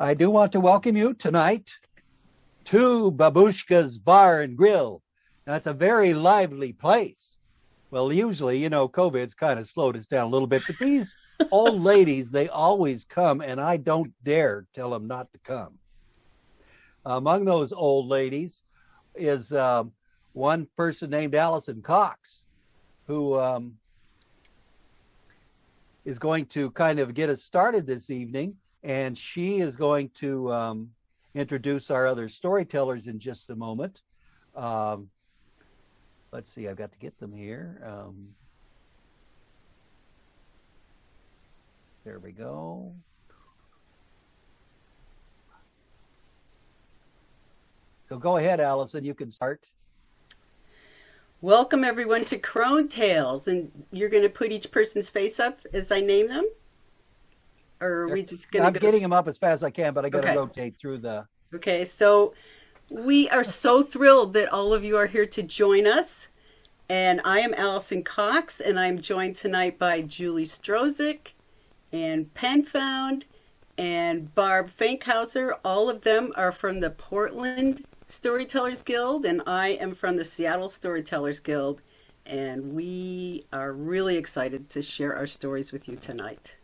I do want to welcome you tonight to Babushka's Bar and Grill. Now, it's a very lively place. Well, usually, COVID's kind of slowed us down a little bit, but these old ladies, they always come, and I don't dare tell them not to come. Among those old ladies is one person named Allison Cox, who is going to kind of get us started this evening, and she is going to introduce our other storytellers in just a moment. Let's see, I've got to get them here. There we go. So go ahead, Allison, you can start. Welcome everyone to Crone Tales, and you're going to put each person's face up as I name them? Or are we just going to I'm getting them up as fast as I can, but I got to Okay. rotate through the... Okay, so we are so thrilled that all of you are here to join us. And I am Allison Cox, and I'm joined tonight by Julie Strozyk and Penfound and Barbara Fankhauser. All of them are from the Portland Storytellers Guild, and I am from the Seattle Storytellers Guild. And we are really excited to share our stories with you tonight.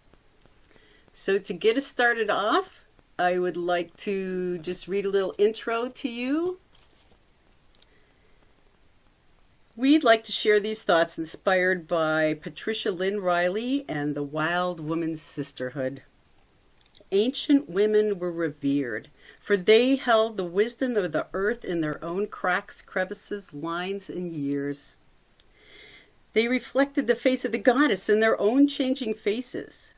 So to get us started off, I would like to just read a little intro to you. We'd like to share these thoughts inspired by Patricia Lynn Riley and the Wild Woman's Sisterhood. Ancient women were revered, for they held the wisdom of the earth in their own cracks, crevices, lines, and years. They reflected the face of the goddess in their own changing faces.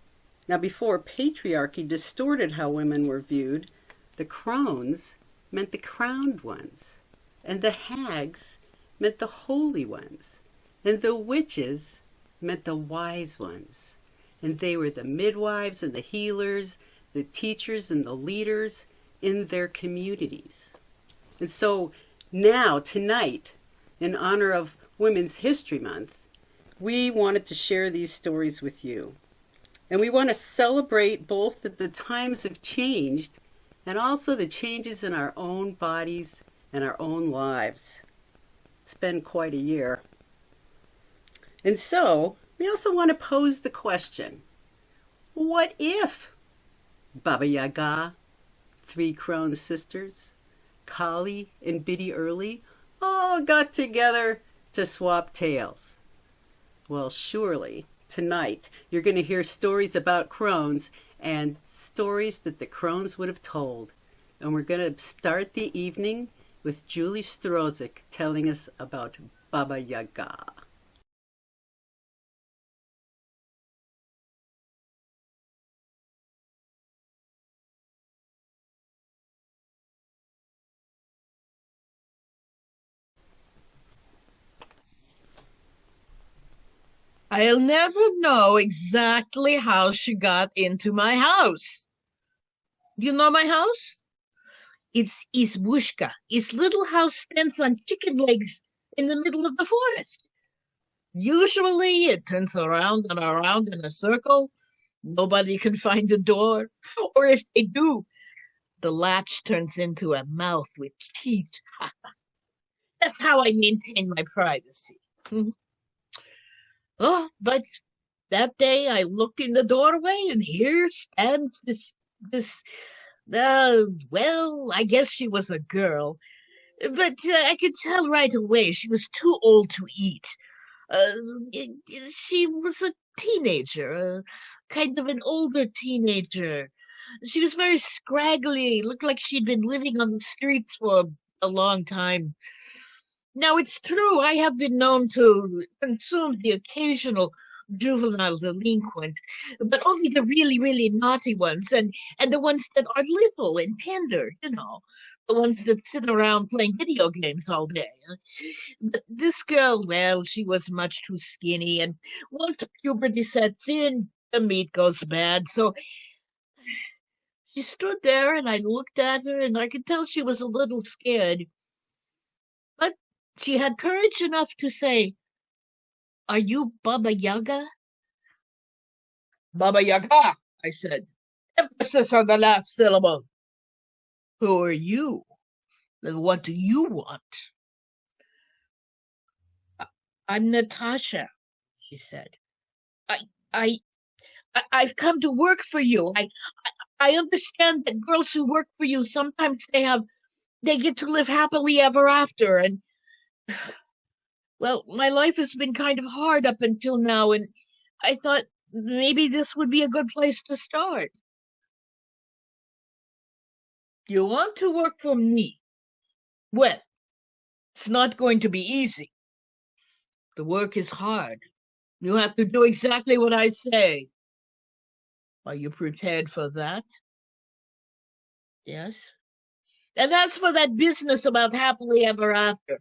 Now, before patriarchy distorted how women were viewed, the Crones meant the crowned ones, and the hags meant the holy ones, and the witches meant the wise ones. And they were the midwives and the healers, the teachers and the leaders in their communities. And so now, tonight, in honor of Women's History Month, we wanted to share these stories with you. And we want to celebrate both that the times have changed and also the changes in our own bodies and our own lives. It's been quite a year. And so we also want to pose the question, what if Baba Yaga, 3 Crone Sisters, Kale and Biddy Early all got together to swap tales? Well, surely tonight you're going to hear stories about crones and stories that the crones would have told. And we're going to start the evening with Julie Strozyk telling us about Baba Yaga. I'll never know exactly how she got into my house. You know my house? It's Izbushka. Its little house stands on chicken legs in the middle of the forest. Usually it turns around and around in a circle. Nobody can find the door. Or if they do, the latch turns into a mouth with teeth. That's how I maintain my privacy. Oh, but that day I looked in the doorway and here stands well, I guess she was a girl, but I could tell right away she was too old to eat. Uh, she was a teenager, kind of an older teenager. She was very scraggly, looked like she'd been living on the streets for a long time. Now, it's true, I have been known to consume the occasional juvenile delinquent, but only the really, really naughty ones, and the ones that are little and tender, the ones that sit around playing video games all day. But this girl, well, she was much too skinny, and once puberty sets in, the meat goes bad, so she stood there, and I looked at her, and I could tell she was a little scared. But she had courage enough to say, "Are you Baba Yaga?" "Baba Yaga," I said. Emphasis on the last syllable. Who are you? And what do you want? I'm Natasha, she said. I, I, I've come to work for you. I understand that girls who work for you sometimes they get to live happily ever after. And well, my life has been kind of hard up until now, and I thought maybe this would be a good place to start. You want to work for me? Well, it's not going to be easy. The work is hard. You have to do exactly what I say. Are you prepared for that? Yes. And that's for that business about happily ever after.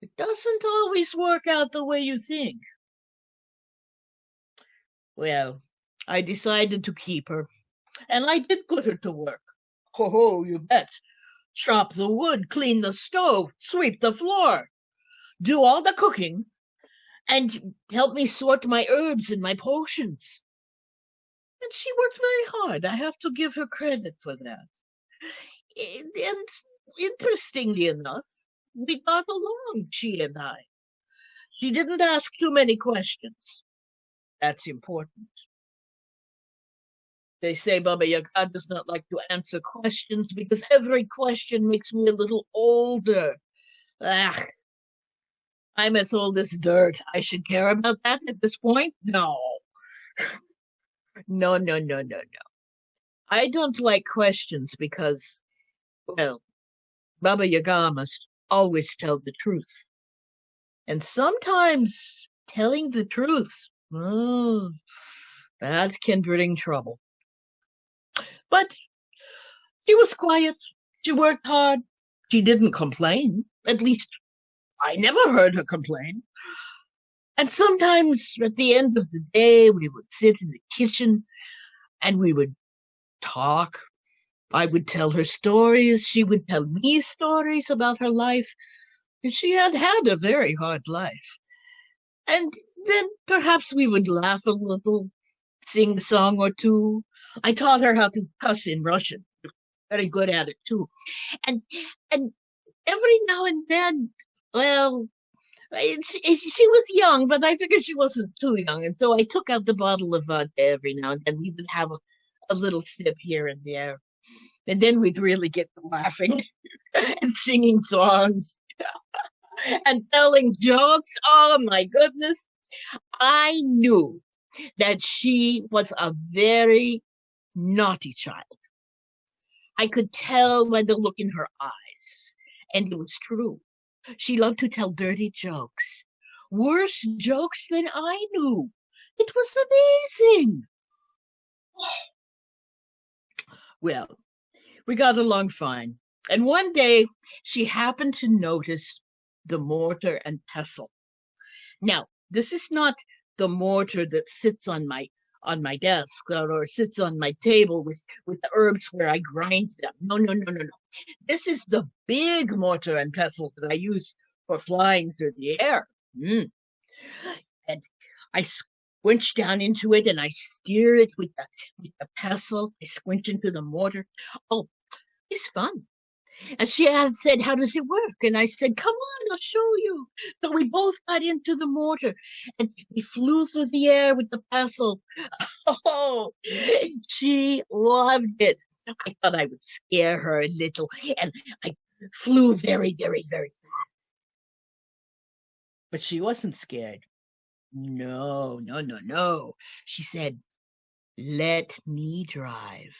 It doesn't always work out the way you think. Well, I decided to keep her, and I did put her to work. Oh, you bet. Chop the wood, clean the stove, sweep the floor, do all the cooking, and help me sort my herbs and my potions. And she worked very hard. I have to give her credit for that. And interestingly enough, we got along, she and I. She didn't ask too many questions. That's important. They say Baba Yaga does not like to answer questions because every question makes me a little older. Ah, I'm as old as dirt. I should care about that at this point? No. No, no, no, no, no. I don't like questions because, well, Baba Yaga must always tell the truth. And sometimes telling the truth, oh, that can bring trouble. But she was quiet. She worked hard. She didn't complain. At least I never heard her complain. And sometimes at the end of the day, we would sit in the kitchen and we would talk. I would tell her stories. She would tell me stories about her life. She had had a very hard life. And then perhaps we would laugh a little, sing a song or two. I taught her how to cuss in Russian. Very good at it too. And and every now and then, well, she was young, but I figured she wasn't too young, and so I took out the bottle of vodka every now and then. We would have a little sip here and there, and then we'd really get to laughing and singing songs and telling jokes. Oh my goodness. I knew that she was a very naughty child. I could tell by the look in her eyes, and it was true. She loved to tell dirty jokes, worse jokes than I knew. It was amazing. Well, we got along fine. And one day she happened to notice the mortar and pestle. Now, this is not the mortar that sits on my desk or sits on my table with the herbs where I grind them. No, no, no, no, no. This is the big mortar and pestle that I use for flying through the air. And I squinch down into it and I steer it with the pestle. I squinch into the mortar. Oh, it's fun. And she had said, how does it work? And I said, come on, I'll show you. So we both got into the mortar and we flew through the air with the pestle. Oh, she loved it. I thought I would scare her a little, and I flew very, very, very fast. But she wasn't scared. No, no, no, no. She said, let me drive.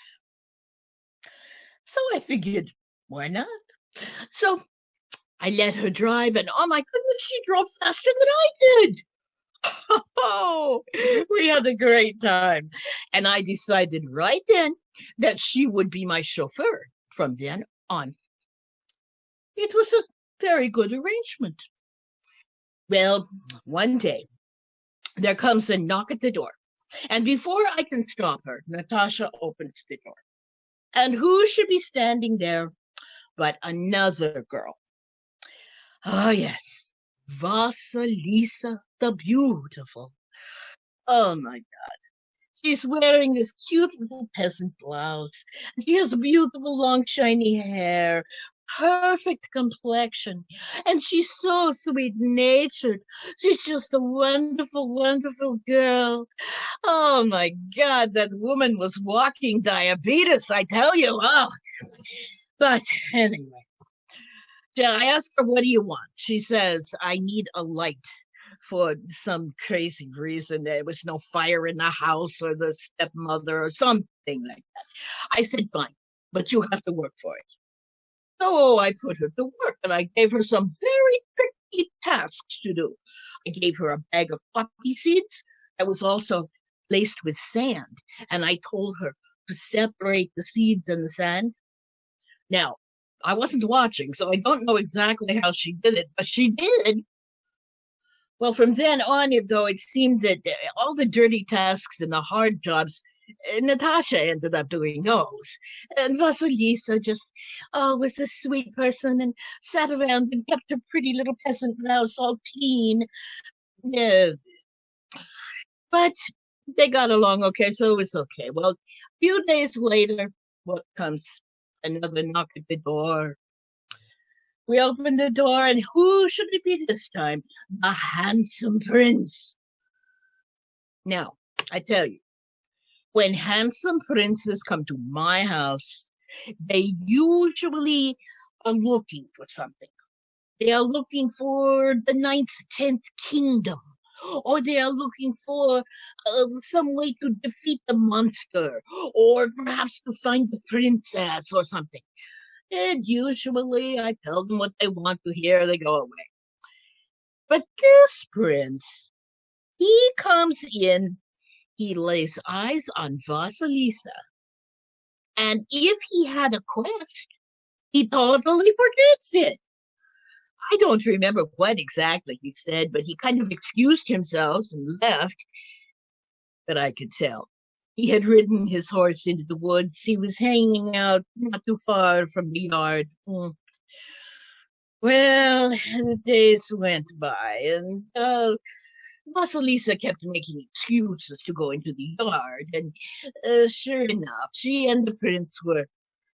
So I figured, why not? So I let her drive, and oh my goodness, she drove faster than I did. Oh, we had a great time. And I decided right then that she would be my chauffeur from then on. It was a very good arrangement. Well, one day there comes a knock at the door. And before I can stop her, Natasha opens the door. And who should be standing there but another girl? Oh, yes, Vasilisa the Beautiful. Oh, my God. She's wearing this cute little peasant blouse. She has beautiful, long, shiny hair, perfect complexion, and she's so sweet-natured. She's just a wonderful, wonderful girl. Oh, my God, that woman was walking diabetes, I tell you. Oh, but anyway. I asked her, what do you want? She says, I need a light for some crazy reason. There was no fire in the house or the stepmother or something like that. I said, fine, but you have to work for it. So I put her to work and I gave her some very tricky tasks to do. I gave her a bag of poppy seeds that was also laced with sand, and I told her to separate the seeds and the sand. Now, I wasn't watching, so I don't know exactly how she did it, but she did. Well, from then on, though, it seemed that all the dirty tasks and the hard jobs, Natasha ended up doing those. And Vasilisa just, was a sweet person and sat around and kept her pretty little peasant blouse all clean. But they got along okay, so it was okay. Well, a few days later, what comes? Another knock at the door. We opened the door, and who should it be this time? The handsome prince. Now, I tell you, when handsome princes come to my house, they usually are looking for something. They are looking for the 10th kingdom, or they are looking for some way to defeat the monster, or perhaps to find the princess or something. And usually I tell them what they want to hear, they go away. But this prince, he comes in, he lays eyes on Vasilisa, and if he had a quest, he totally forgets it. I don't remember what exactly he said, but he kind of excused himself and left. But I could tell. He had ridden his horse into the woods. He was hanging out not too far from the yard. Well, the days went by, and Vasilisa kept making excuses to go into the yard. And sure enough, she and the prince were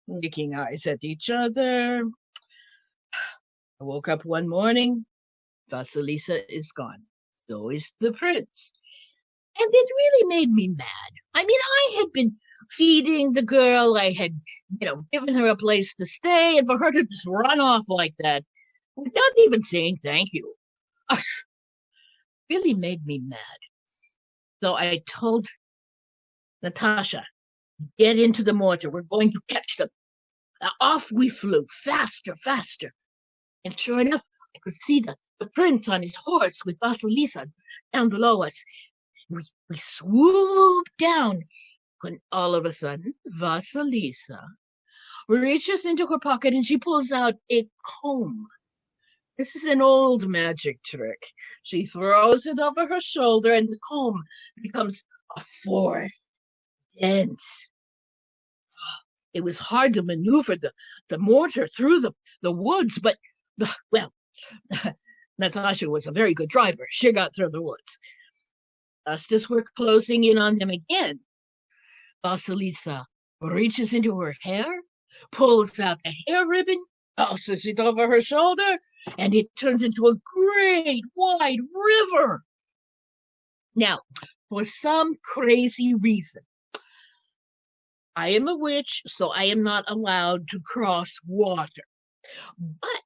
making eyes at each other. I woke up one morning. Vasilisa is gone. So is the prince. And it really made me mad. I mean, I had been feeding the girl. I had, given her a place to stay, and for her to just run off like that, without even saying thank you, really made me mad. So I told Natasha, get into the mortar. We're going to catch them. Off we flew, faster, faster. And sure enough, I could see the prince on his horse with Vasilisa down below us. We swooped down when all of a sudden Vasilisa reaches into her pocket and she pulls out a comb. This is an old magic trick. She throws it over her shoulder and the comb becomes a force, dense. It was hard to maneuver the mortar through the woods, but, well, Natasha was a very good driver. She got through the woods. Just as we're closing in on them again, Vasilisa reaches into her hair, pulls out a hair ribbon, tosses it over her shoulder, and it turns into a great wide river. Now, for some crazy reason, I am a witch, so I am not allowed to cross water. But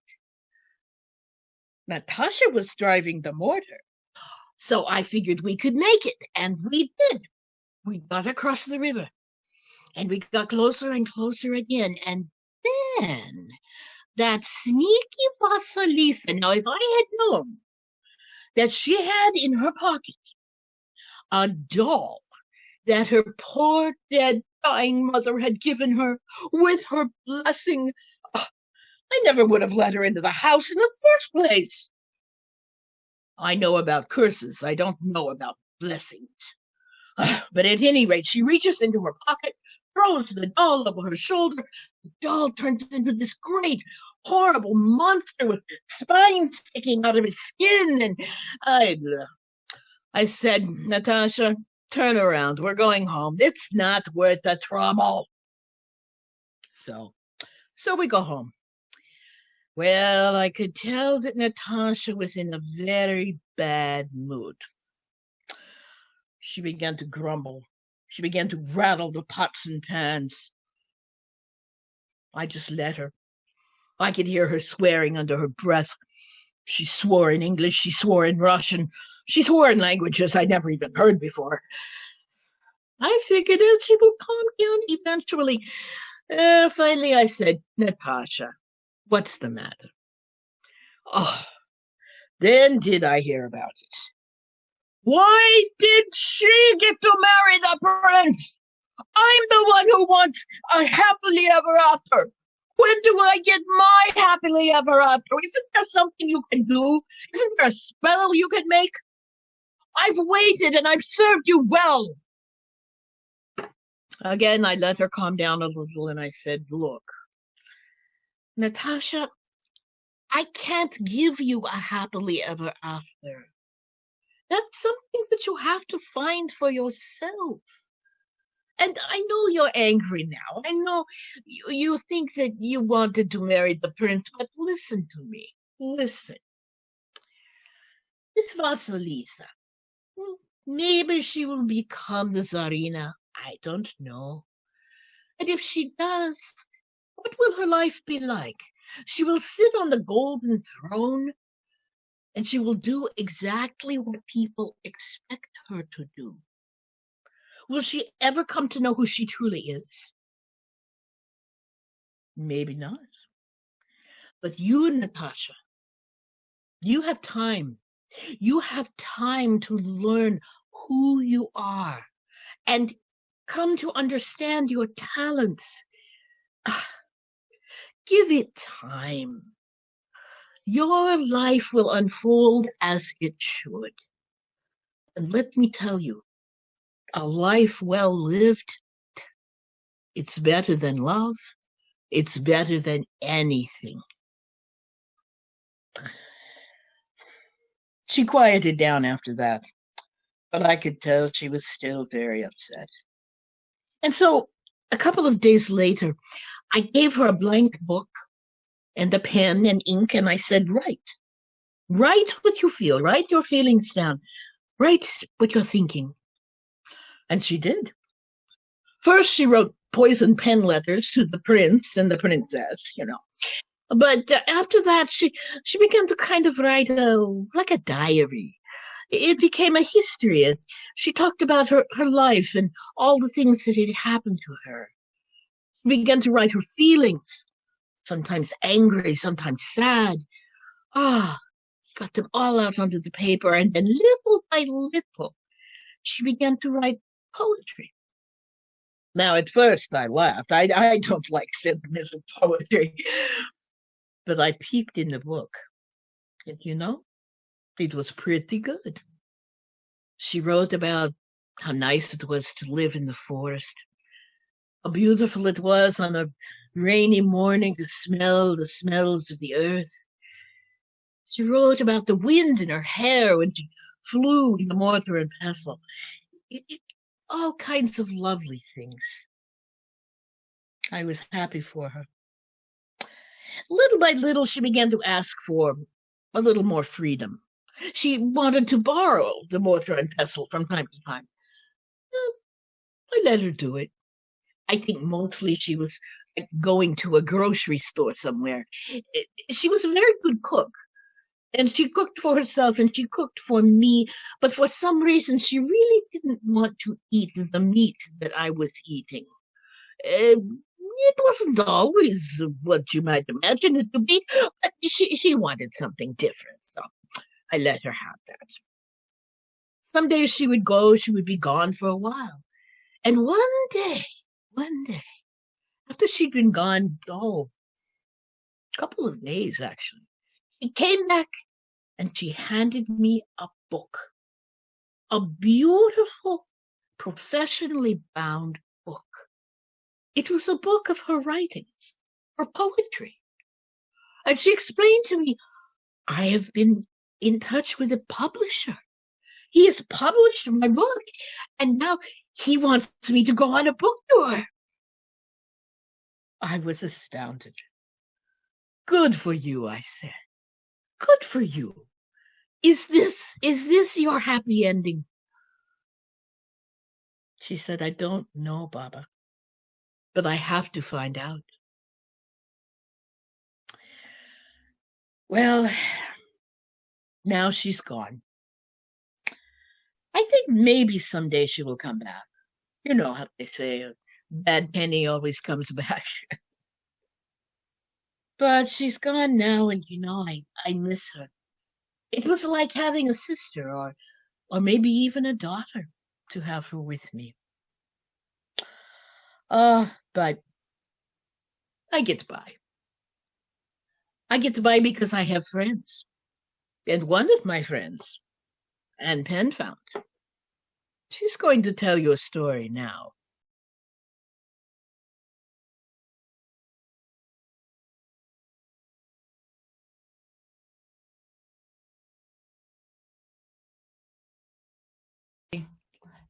Natasha was driving the mortar, so I figured we could make it, and we did. We got across the river, and we got closer and closer again, and then that sneaky Vasilisa, now if I had known that she had in her pocket a doll that her poor dead dying mother had given her with her blessing, I never would have let her into the house in the first place. I know about curses. I don't know about blessings. But at any rate, she reaches into her pocket, throws the doll over her shoulder. The doll turns into this great, horrible monster with spines sticking out of its skin. And I said, Natasha, turn around. We're going home. It's not worth the trouble. So we go home. Well, I could tell that Natasha was in a very bad mood. She began to grumble. She began to rattle the pots and pans. I just let her. I could hear her swearing under her breath. She swore in English. She swore in Russian. She swore in languages I never even heard before. I figured that she would calm down eventually. Finally, I said, Natasha, what's the matter? Oh, then did I hear about it. Why did she get to marry the prince? I'm the one who wants a happily ever after. When do I get my happily ever after? Isn't there something you can do? Isn't there a spell you can make? I've waited and I've served you well. Again, I let her calm down a little and I said, look, Natasha, I can't give you a happily ever after. That's something that you have to find for yourself. And I know you're angry now. I know you think that you wanted to marry the prince, but listen to me. Listen. This Vasilisa, maybe she will become the Tsarina. I don't know. And if she does, what will her life be like? She will sit on the golden throne, and she will do exactly what people expect her to do. Will she ever come to know who she truly is? Maybe not. But you, Natasha, you have time. You have time to learn who you are and come to understand your talents. Give it time. Your life will unfold as it should. And let me tell you, a life well lived, it's better than love. It's better than anything. She quieted down after that, but I could tell she was still very upset. And so, a couple of days later, I gave her a blank book and a pen and ink, and I said, write. Write what you feel. Write your feelings down. Write what you're thinking. And she did. First, she wrote poison pen letters to the prince and the princess, But after that, she began to kind of write like a diary. It became a history. She talked about her life and all the things that had happened to her. She began to write her feelings, sometimes angry, sometimes sad. Got them all out onto the paper, and then little by little, she began to write poetry. Now, at first, I laughed. I don't like sentimental poetry. But I peeked in the book, and it was pretty good. She wrote about how nice it was to live in the forest, how beautiful it was on a rainy morning to smell the smells of the earth. She wrote about the wind in her hair when she flew in the mortar and pestle. All kinds of lovely things. I was happy for her. Little by little, she began to ask for a little more freedom. She wanted to borrow the mortar and pestle from time to time. I let her do it. I think mostly she was going to a grocery store somewhere. She was a very good cook. And she cooked for herself and she cooked for me. But for some reason, she really didn't want to eat the meat that I was eating. It wasn't always what you might imagine it to be, but she wanted something different, so I let her have that. Some days she would be gone for a while. And one day, after she'd been gone, a couple of days actually, she came back and she handed me a book, a beautiful, professionally bound book. It was a book of her writings, her poetry. And she explained to me, I have been in touch with a publisher. He has published my book, and now he wants me to go on a book tour. I was astounded. Good for you, I said. Good for you. Is this your happy ending? She said, I don't know, Baba, but I have to find out. Well, now she's gone. I think maybe someday she will come back. You know how they say, a bad penny always comes back. But she's gone now, and I miss her. It was like having a sister, or maybe even a daughter, to have her with me. But I get by. I get by because I have friends. And one of my friends, Anne Penfound, she's going to tell you a story now.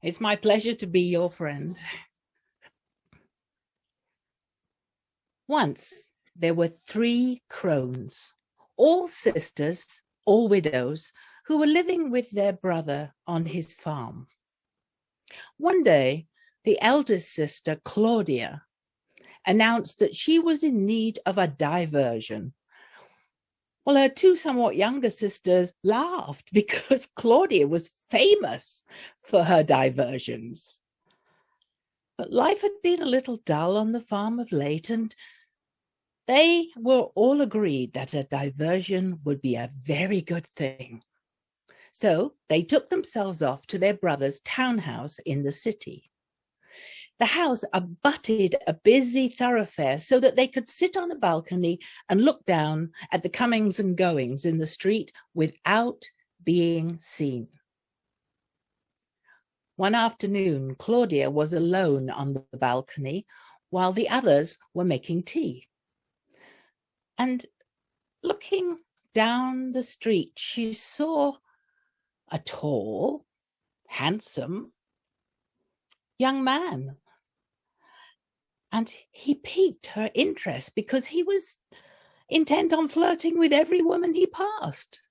It's my pleasure to be your friend. Once there were 3 crones, all sisters, all widows, who were living with their brother on his farm. One day, the eldest sister, Claudia, announced that she was in need of a diversion. Well, her 2 somewhat younger sisters laughed because Claudia was famous for her diversions. But life had been a little dull on the farm of late, and they were all agreed that a diversion would be a very good thing. So they took themselves off to their brother's townhouse in the city. The house abutted a busy thoroughfare so that they could sit on a balcony and look down at the comings and goings in the street without being seen. One afternoon, Claudia was alone on the balcony while the others were making tea. And looking down the street, she saw a tall, handsome young man. And he piqued her interest because he was intent on flirting with every woman he passed.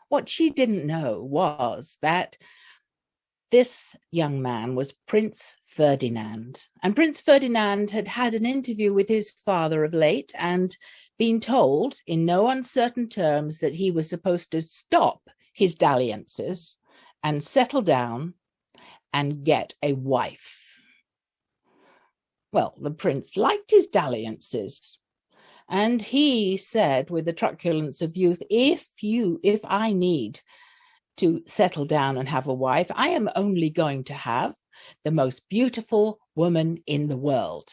What she didn't know was that this young man was Prince Ferdinand. And Prince Ferdinand had had an interview with his father of late and been told in no uncertain terms that he was supposed to stop his dalliances and settle down and get a wife. Well, the prince liked his dalliances, and he said with the truculence of youth, if I need to settle down and have a wife, I am only going to have the most beautiful woman in the world.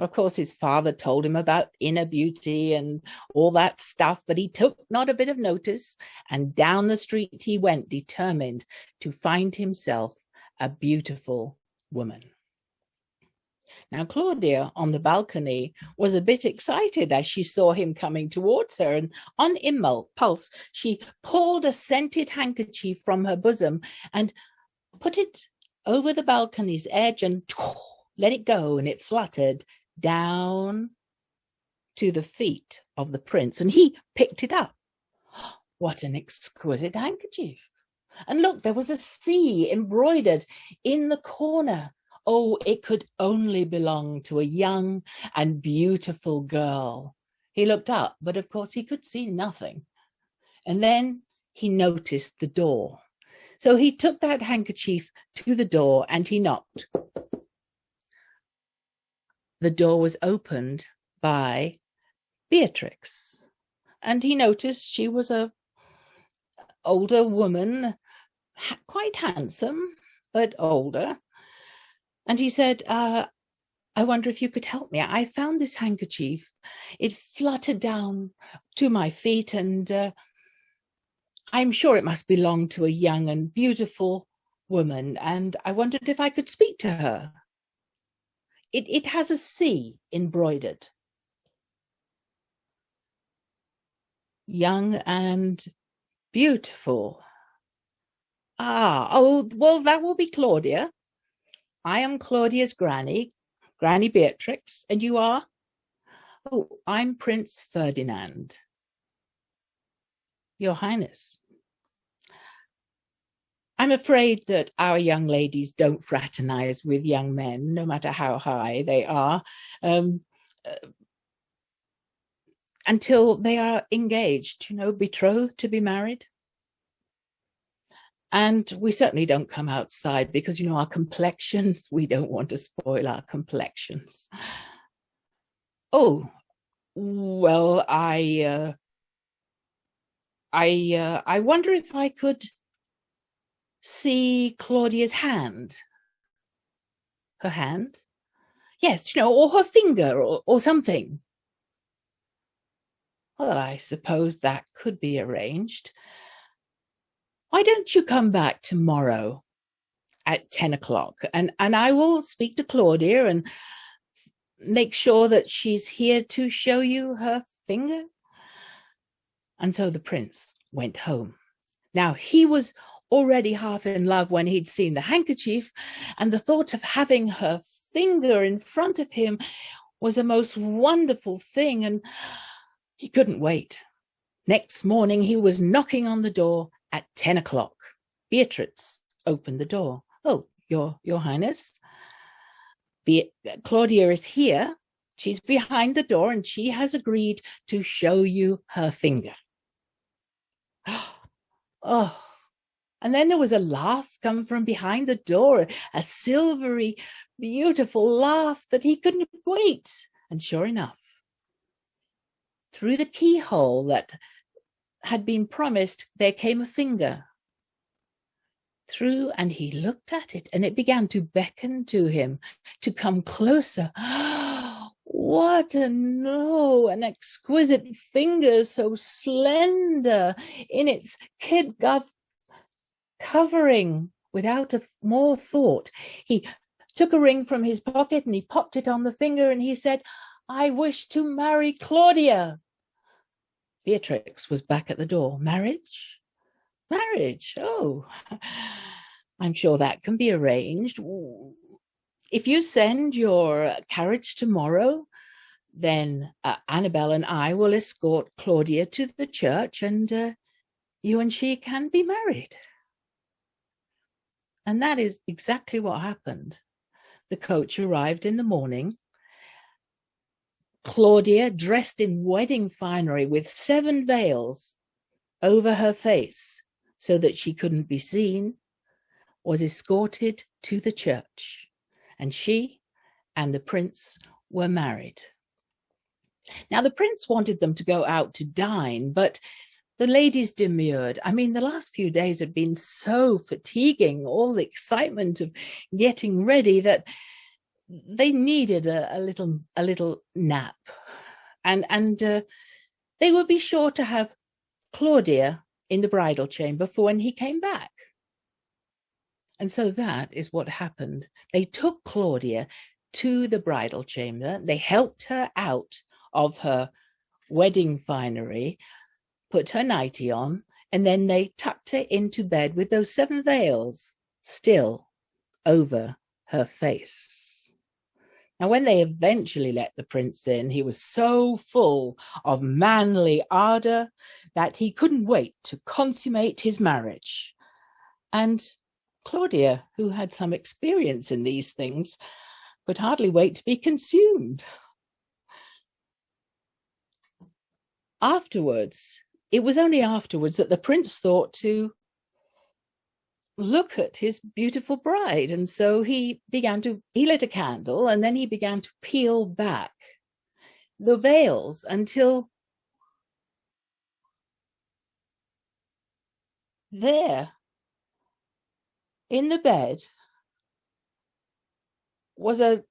Of course, his father told him about inner beauty and all that stuff, but he took not a bit of notice, and down the street he went, determined to find himself a beautiful woman. Now, Claudia on the balcony was a bit excited as she saw him coming towards her, and on impulse, she pulled a scented handkerchief from her bosom and put it over the balcony's edge and let it go, and it fluttered down to the feet of the prince, and he picked it up. What an exquisite handkerchief. And look, there was a C embroidered in the corner. Oh, it could only belong to a young and beautiful girl. He looked up, but of course he could see nothing. And then he noticed the door. So he took that handkerchief to the door and he knocked. The door was opened by Beatrix, and he noticed she was an older woman, quite handsome, but older. And he said, I wonder if you could help me. I found this handkerchief. It fluttered down to my feet, and I'm sure it must belong to a young and beautiful woman. And I wondered if I could speak to her. It has a C embroidered. Young and beautiful. Oh, well, that will be Claudia. I am Claudia's Granny Beatrix, and you are? Oh, I'm Prince Ferdinand. Your Highness. I'm afraid that our young ladies don't fraternize with young men, no matter how high they are, until they are engaged, betrothed to be married. And we certainly don't come outside because, our complexions, we don't want to spoil our complexions. Oh, well, I wonder if I could see Claudia's hand. Her hand? Yes, or her finger or something. Well, I suppose that could be arranged. Why don't you come back tomorrow at 10 o'clock and I will speak to Claudia and make sure that she's here to show you her finger? And so the prince went home. Now, he was already half in love when he'd seen the handkerchief, and the thought of having her finger in front of him was a most wonderful thing, and he couldn't wait. Next morning, he was knocking on the door at 10 o'clock. Beatrix opened the door. Oh, Your Highness, Claudia is here. She's behind the door, and she has agreed to show you her finger. Oh, and then there was a laugh come from behind the door, a silvery, beautiful laugh that he couldn't wait. And sure enough, through the keyhole that had been promised, there came a finger. Through, and he looked at it, and it began to beckon to him to come closer. What an exquisite finger, so slender in its kid covering. Without more thought, he took a ring from his pocket and he popped it on the finger, and he said, "I wish to marry Claudia." Beatrix was back at the door. Marriage? Oh, I'm sure that can be arranged. If you send your carriage tomorrow, then Annabelle and I will escort Claudia to the church, and you and she can be married. And that is exactly what happened. The coach arrived in the morning. Claudia, dressed in wedding finery with 7 veils over her face so that she couldn't be seen, was escorted to the church, and she and the prince were married. Now, the prince wanted them to go out to dine, but the ladies demurred. I mean, the last few days had been so fatiguing, all the excitement of getting ready, that they needed a little nap, and they would be sure to have Claudia in the bridal chamber for when he came back. And so that is what happened. They took Claudia to the bridal chamber. They helped her out of her wedding finery, put her nightie on, and then they tucked her into bed with those 7 veils still over her face. Now, when they eventually let the prince in, he was so full of manly ardor that he couldn't wait to consummate his marriage. And Claudia, who had some experience in these things, could hardly wait to be consumed. It was only afterwards that the prince thought to look at his beautiful bride. And so he lit a candle, and then he began to peel back the veils until there in the bed was a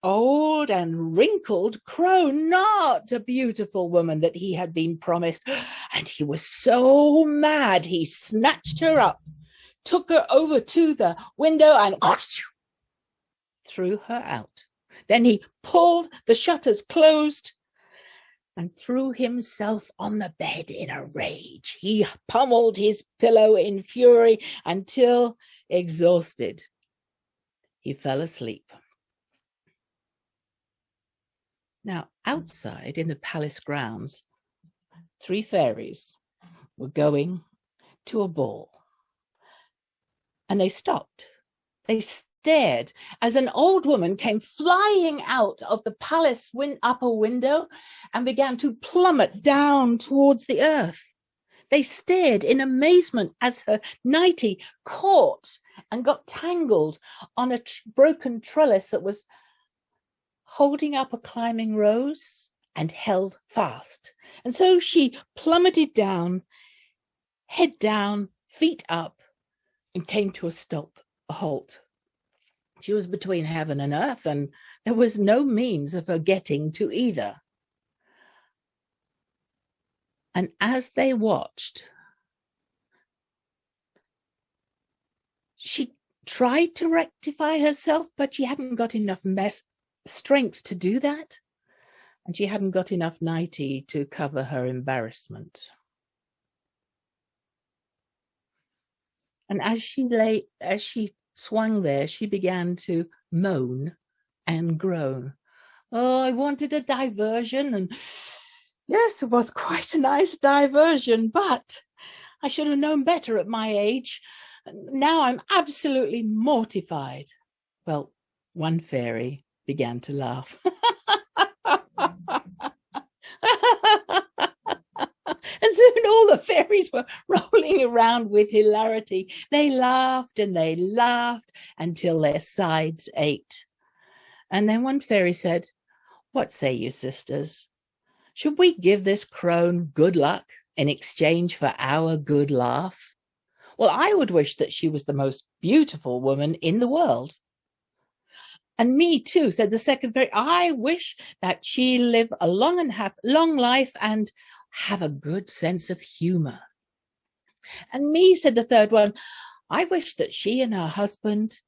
old and wrinkled crone, not a beautiful woman that he had been promised. And he was so mad, he snatched her up, took her over to the window, and threw her out. Then he pulled the shutters closed, and threw himself on the bed in a rage. He pummeled his pillow in fury until, exhausted, he fell asleep. Now, outside in the palace grounds, 3 fairies were going to a ball. And they stopped. They stared as an old woman came flying out of the palace upper window and began to plummet down towards the earth. They stared in amazement as her nightie caught and got tangled on a broken trellis that was holding up a climbing rose and held fast. And so she plummeted down, head down, feet up, and came to a halt. She was between heaven and earth, and there was no means of her getting to either. And as they watched, she tried to rectify herself, but she hadn't got enough strength to do that. And she hadn't got enough nightie to cover her embarrassment. And as she swung there, she began to moan and groan. Oh, I wanted a diversion, and yes, it was quite a nice diversion, but I should have known better at my age. Now I'm absolutely mortified. Well, one fairy began to laugh. And soon all the fairies were rolling around with hilarity. They laughed and they laughed until their sides ached. And then one fairy said, "What say you, sisters? Should we give this crone good luck in exchange for our good laugh? Well, I would wish that she was the most beautiful woman in the world." "And me too," said the second fairy. "I wish that she live a long life and have a good sense of humor." "And me," said the third one, "I wish that she and her husband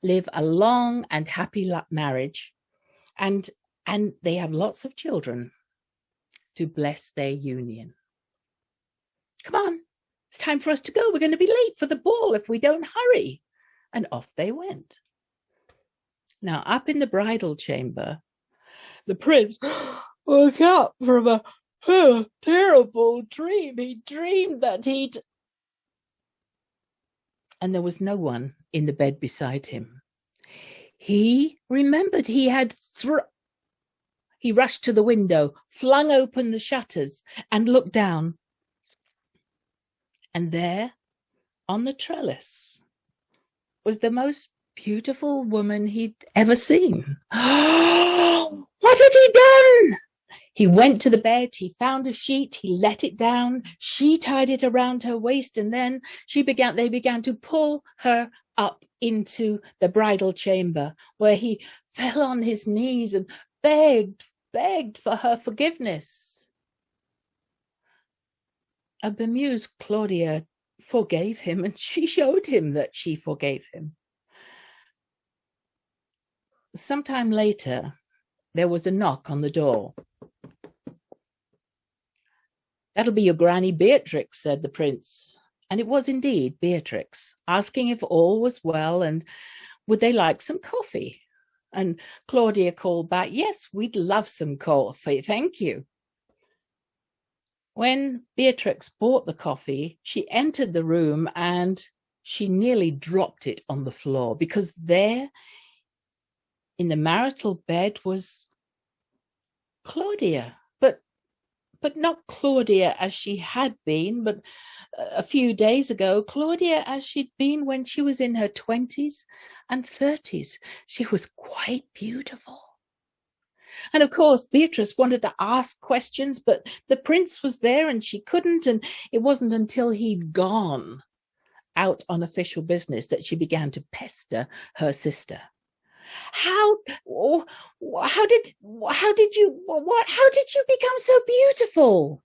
live a long and happy marriage and they have lots of children to bless their union. Come on, it's time for us to go. We're going to be late for the ball if we don't hurry." And off they went. Now, up in the bridal chamber, the prince woke up from a terrible dream. He dreamed that and there was no one in the bed beside him. He remembered he had he rushed to the window, flung open the shutters, and looked down. And there, on the trellis, was the most beautiful woman he'd ever seen. What had he done? He went to the bed, he found a sheet, he let it down, she tied it around her waist, and then they began to pull her up into the bridal chamber, where he fell on his knees and begged for her forgiveness. A bemused Claudia forgave him, and she showed him that she forgave him. Sometime later, there was a knock on the door. "That'll be your granny Beatrix," said the prince. And it was indeed Beatrix, asking if all was well and would they like some coffee. And Claudia called back, "Yes, we'd love some coffee, thank you." When Beatrix bought the coffee, she entered the room and she nearly dropped it on the floor, because there in the marital bed was Claudia, but not Claudia as she had been, but a few days ago, Claudia as she'd been when she was in her 20s and 30s. She was quite beautiful. And of course, Beatrice wanted to ask questions, but the prince was there and she couldn't, and it wasn't until he'd gone out on official business that she began to pester her sister. How did you become so beautiful?"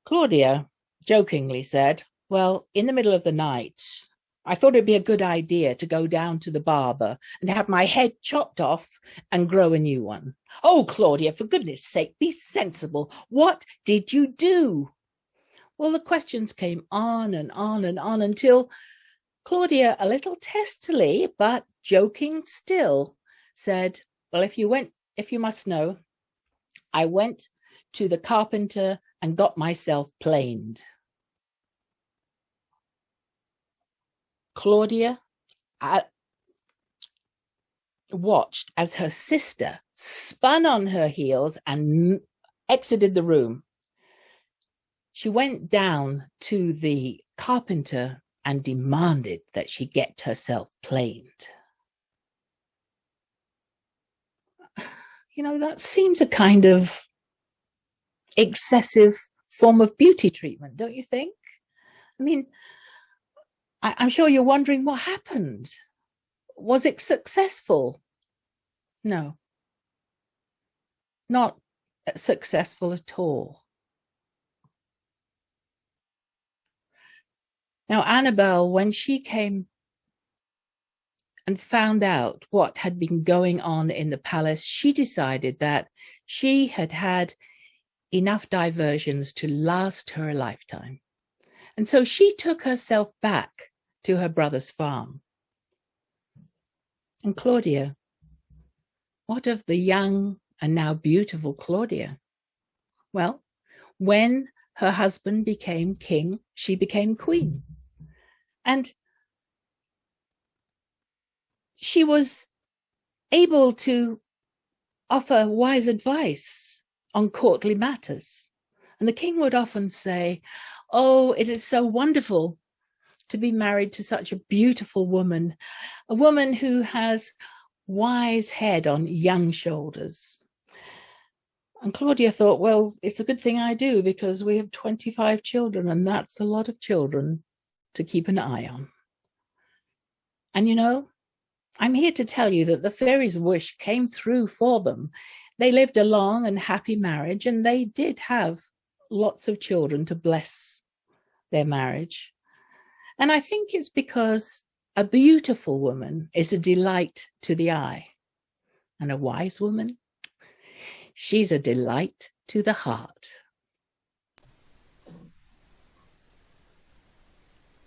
Claudia jokingly said, "Well, in the middle of the night, I thought it'd be a good idea to go down to the barber and have my head chopped off and grow a new one. Oh, Claudia, for goodness sake, be sensible. What did you do? Well, the questions came on and on and on until Claudia, a little testily, but joking still, said, well, if you must know, I went to the carpenter and got myself planed. Claudia watched as her sister spun on her heels and exited the room. She went down to the carpenter and demanded that she get herself planed. You know, that seems a kind of excessive form of beauty treatment, don't you think? I mean, I'm sure you're wondering what happened. Was it successful? No, not successful at all. Now, Annabelle, when she came and found out what had been going on in the palace, she decided that she had had enough diversions to last her a lifetime. And so she took herself back to her brother's farm. And Claudia, what of the young and now beautiful Claudia? Well, when her husband became king, she became queen. And she was able to offer wise advice on courtly matters. And the king would often say, oh, it is so wonderful to be married to such a beautiful woman, a woman who has wise head on young shoulders. And Claudia thought, well, it's a good thing I do, because we have 25 children, and that's a lot of children to keep an eye on. And you know, I'm here to tell you that the fairies' wish came through for them. They lived a long and happy marriage, and they did have lots of children to bless their marriage. And I think it's because a beautiful woman is a delight to the eye, and a wise woman, she's a delight to the heart.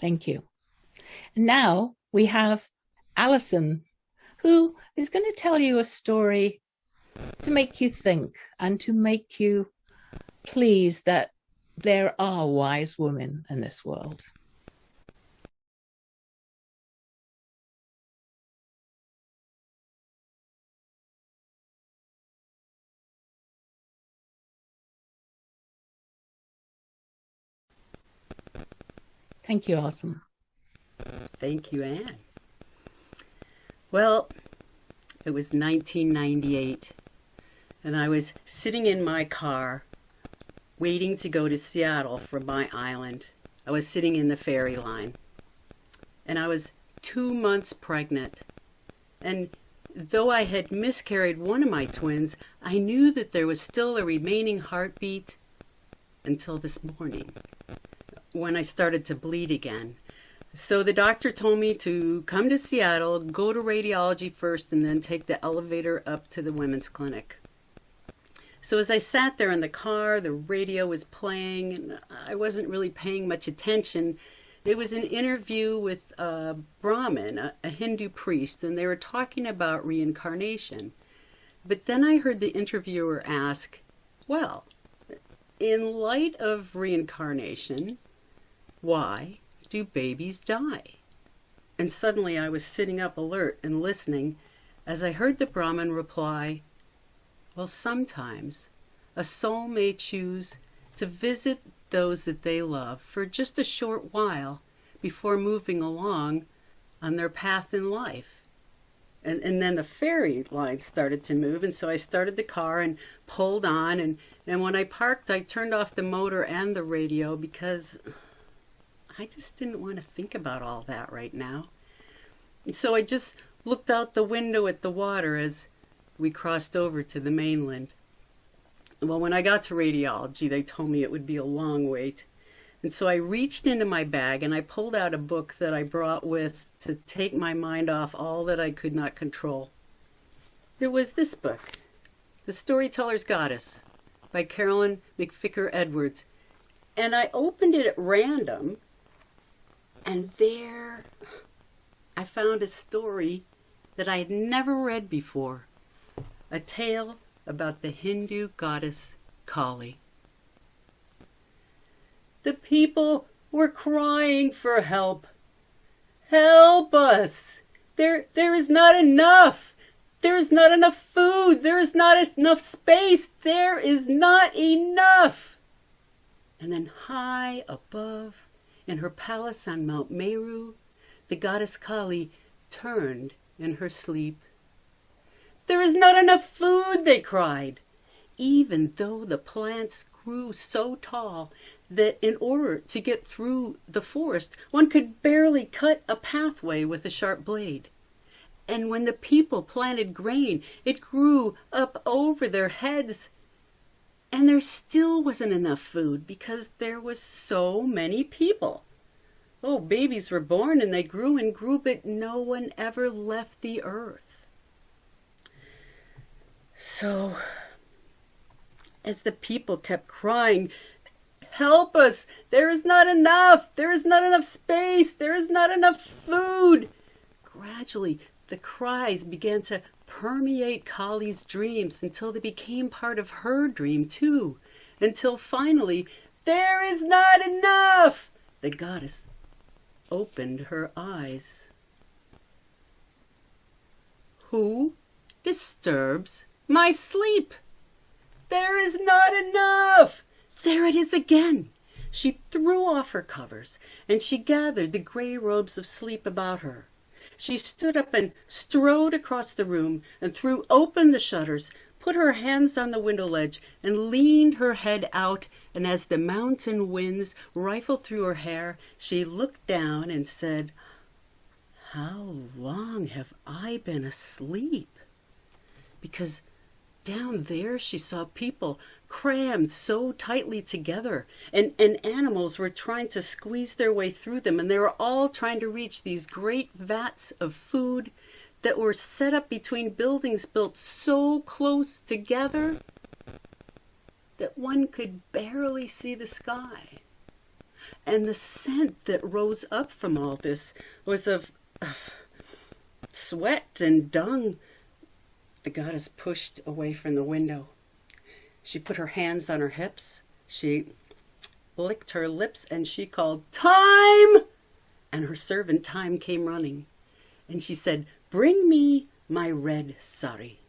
Thank you. And now we have Allison, who is going to tell you a story to make you think and to make you pleased that there are wise women in this world. Thank you, Allison. Thank you, Anne. Well, it was 1998, and I was sitting in my car waiting to go to Seattle from my island. I was sitting in the ferry line, and I was 2 months pregnant. And though I had miscarried one of my twins, I knew that there was still a remaining heartbeat until this morning, when I started to bleed again. So the doctor told me to come to Seattle, go to radiology first, and then take the elevator up to the women's clinic. So as I sat there in the car, the radio was playing, and I wasn't really paying much attention. It was an interview with a Brahmin, a Hindu priest, and they were talking about reincarnation. But then I heard the interviewer ask, well, in light of reincarnation, why do babies die? And suddenly I was sitting up alert and listening as I heard the Brahmin reply, well, sometimes a soul may choose to visit those that they love for just a short while before moving along on their path in life. And then the ferry line started to move, and so I started the car and pulled on, and when I parked, I turned off the motor and the radio because I just didn't want to think about all that right now. And so I just looked out the window at the water as we crossed over to the mainland. Well, when I got to radiology, they told me it would be a long wait. And so I reached into my bag and I pulled out a book that I brought with to take my mind off all that I could not control. It was this book, The Storyteller's Goddess by Carolyn McVicker Edwards. And I opened it at random, and there I found a story that I had never read before, a tale about the Hindu goddess Kali. The people were crying for help. Help us! There is not enough! There is not enough food! There is not enough space! There is not enough! And then high above, in her palace on Mount Meru, the goddess Kali turned in her sleep. There is not enough food, they cried, even though the plants grew so tall that in order to get through the forest, one could barely cut a pathway with a sharp blade. And when the people planted grain, it grew up over their heads. And there still wasn't enough food because there was so many people. Oh, babies were born and they grew and grew, but no one ever left the earth. So, as the people kept crying, help us! There is not enough! There is not enough space! There is not enough food! Gradually, the cries began to permeate Kali's dreams until they became part of her dream too. Until finally, there is not enough! The goddess opened her eyes. Who disturbs my sleep? There is not enough! There it is again. She threw off her covers, and she gathered the gray robes of sleep about her. She stood up and strode across the room and threw open the shutters, put her hands on the window ledge, and leaned her head out, and as the mountain winds rifled through her hair, she looked down and said, "How long have I been asleep?" Because down there she saw people crammed so tightly together, and animals were trying to squeeze their way through them, and they were all trying to reach these great vats of food that were set up between buildings built so close together that one could barely see the sky. And the scent that rose up from all this was of sweat and dung. The goddess pushed away from the window. She put her hands on her hips. She licked her lips and she called, "Time!" And her servant Time came running. And she said, "Bring me my red sari."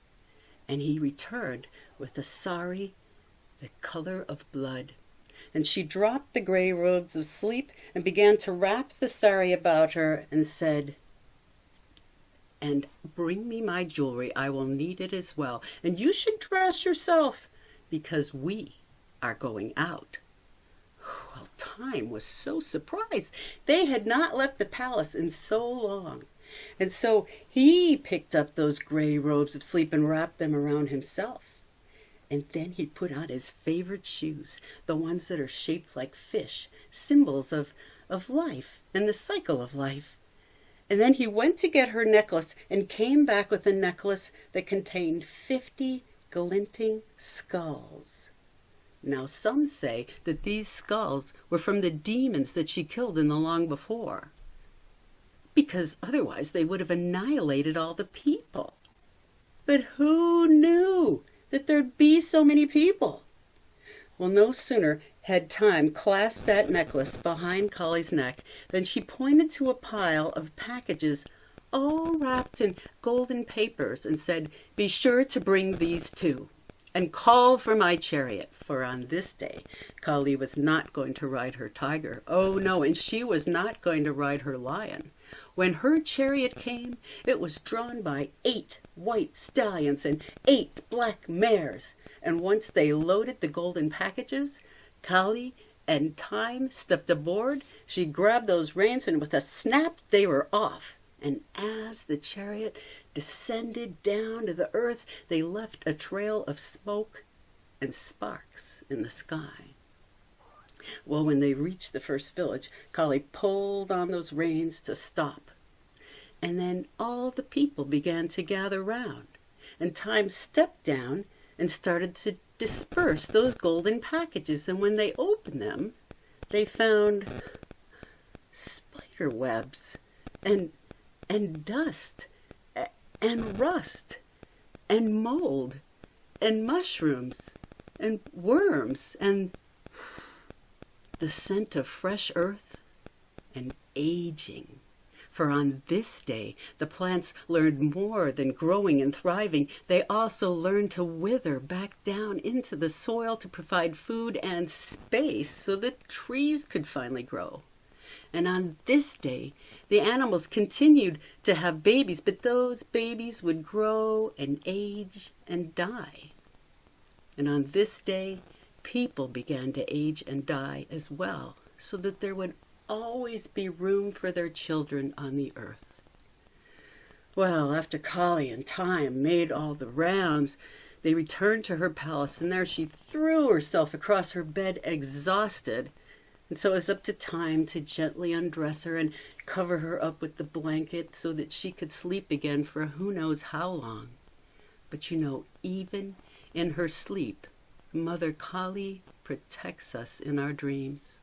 And he returned with a sari the color of blood. And she dropped the gray robes of sleep and began to wrap the sari about her and said, "And bring me my jewelry. I will need it as well. And you should dress yourself because we are going out." Well, Time was so surprised. They had not left the palace in so long. And so he picked up those gray robes of sleep and wrapped them around himself. And then he put on his favorite shoes, the ones that are shaped like fish, symbols of life and the cycle of life. And then he went to get her necklace and came back with a necklace that contained 50 glinting skulls. Now some say that these skulls were from the demons that she killed in the long before, because otherwise they would have annihilated all the people. But who knew that there'd be so many people? Well, no sooner had Time clasped that necklace behind Kali's neck than she pointed to a pile of packages all wrapped in golden papers and said, "Be sure to bring these too, and call for my chariot." For on this day, Kali was not going to ride her tiger. Oh no, and she was not going to ride her lion. When her chariot came, it was drawn by 8 white stallions and 8 black mares. And once they loaded the golden packages, Kali and Time stepped aboard. She grabbed those reins, and with a snap, they were off. And as the chariot descended down to the earth, they left a trail of smoke and sparks in the sky. Well, when they reached the first village, Kali pulled on those reins to stop. And then all the people began to gather round. And Time stepped down and started to disperse those golden packages. And when they opened them, they found spider webs and dust and rust and mold and mushrooms and worms and the scent of fresh earth and aging. For on this day, the plants learned more than growing and thriving. They also learned to wither back down into the soil to provide food and space so the trees could finally grow. And on this day, the animals continued to have babies, but those babies would grow and age and die. And on this day, people began to age and die as well, so that there would always be room for their children on the earth. Well, after Kali and Time made all the rounds, they returned to her palace, and there she threw herself across her bed exhausted. And so it was up to Time to gently undress her and cover her up with the blanket so that she could sleep again for who knows how long. But you know, even in her sleep, Mother Kali protects us in our dreams.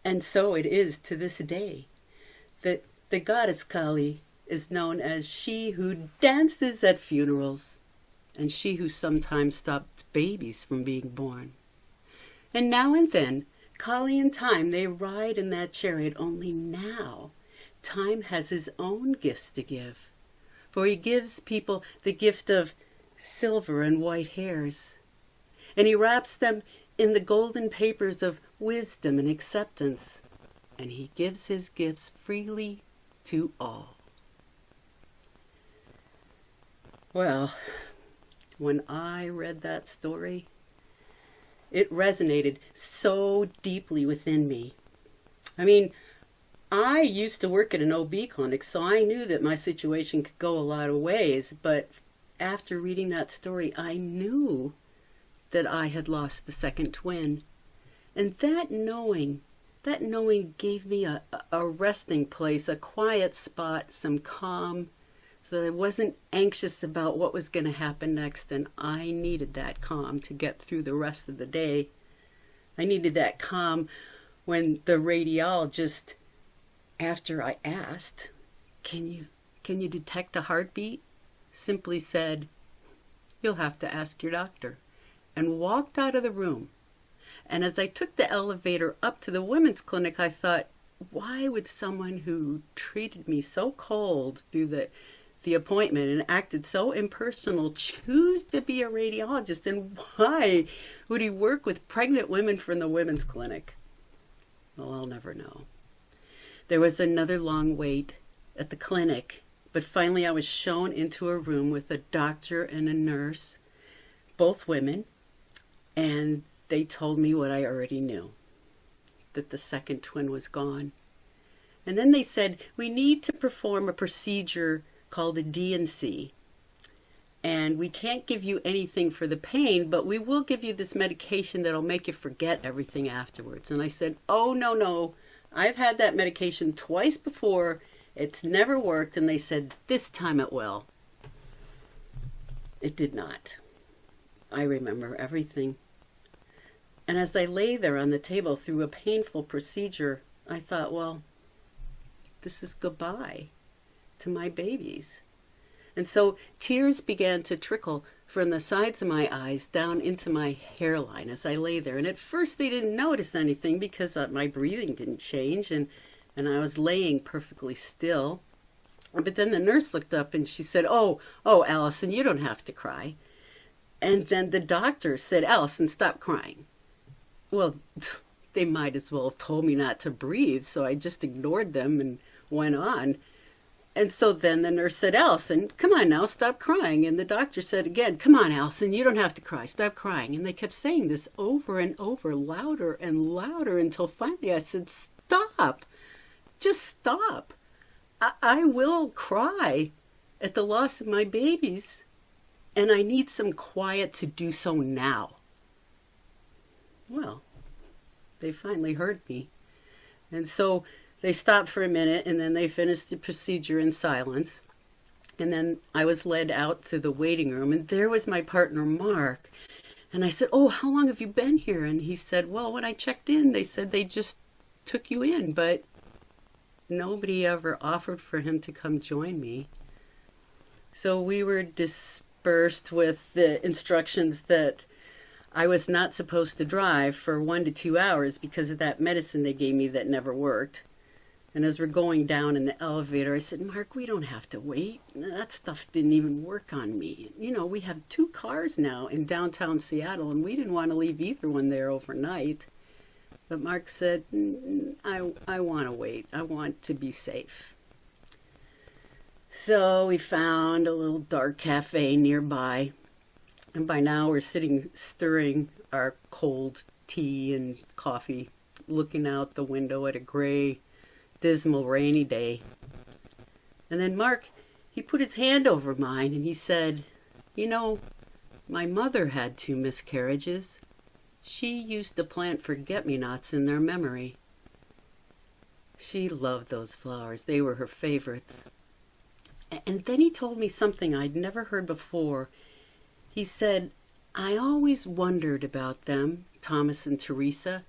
And so it is to this day that the goddess Kali is known as she who dances at funerals and she who sometimes stops babies from being born. And now and then, Kali and Time, they ride in that chariot, only now Time has his own gifts to give. For he gives people the gift of silver and white hairs, and he wraps them in the golden papers of wisdom and acceptance, and he gives his gifts freely to all. Well, when I read that story, it resonated so deeply within me. I mean, I used to work at an OB clinic, so I knew that my situation could go a lot of ways, but after reading that story, I knew that I had lost the second twin. And that knowing gave me a resting place, a quiet spot, some calm, so that I wasn't anxious about what was going to happen next, and I needed that calm to get through the rest of the day. I needed that calm when the radiologist, after I asked, can you detect a heartbeat?" simply said, "You'll have to ask your doctor," and walked out of the room. And as I took the elevator up to the women's clinic, I thought, why would someone who treated me so cold through the appointment and acted so impersonal choose to be a radiologist, and why would he work with pregnant women from the women's clinic? Well, I'll never know. There was another long wait at the clinic, but finally I was shown into a room with a doctor and a nurse, both women, and they told me what I already knew, that the second twin was gone. And then they said, we need to perform a procedure called a D&C. And we can't give you anything for the pain, but we will give you this medication that'll make you forget everything afterwards. And I said, oh, no. I've had that medication twice before. It's never worked. And they said, this time it will. It did not. I remember everything. And as I lay there on the table through a painful procedure, I thought, well, this is goodbye to my babies. And so tears began to trickle from the sides of my eyes down into my hairline as I lay there. And at first they didn't notice anything because my breathing didn't change and I was laying perfectly still. But then the nurse looked up and she said, oh, Allison, you don't have to cry. And then the doctor said, Allison, stop crying. Well, they might as well have told me not to breathe, so I just ignored them and went on. And so then the nurse said, Allison, come on now, stop crying. And the doctor said again, come on, Allison, you don't have to cry, stop crying. And they kept saying this over and over, louder and louder, until finally I said, stop, just stop. I will cry at the loss of my babies, and I need some quiet to do so now. Well, They finally heard me. And so they stopped for a minute, and then they finished the procedure in silence. And then I was led out to the waiting room, and there was my partner, Mark. And I said, "Oh, how long have you been here?" And he said, "Well, when I checked in, they said they just took you in, but nobody ever offered for him to come join me." So we were dispersed with the instructions that I was not supposed to drive for 1 to 2 hours because of that medicine they gave me that never worked. And as we're going down in the elevator, I said, "Mark, we don't have to wait. That stuff didn't even work on me. You know, we have 2 cars now in downtown Seattle, and we didn't want to leave either one there overnight." But Mark said, I want to wait. I want to be safe." So we found a little dark cafe nearby. And by now we're stirring our cold tea and coffee, looking out the window at a gray, dismal, rainy day. And then Mark, he put his hand over mine and he said, "You know, my mother had 2 miscarriages. She used to plant forget-me-nots in their memory. She loved those flowers. They were her favorites." And then he told me something I'd never heard before. He said, "I always wondered about them, Thomas and Teresa,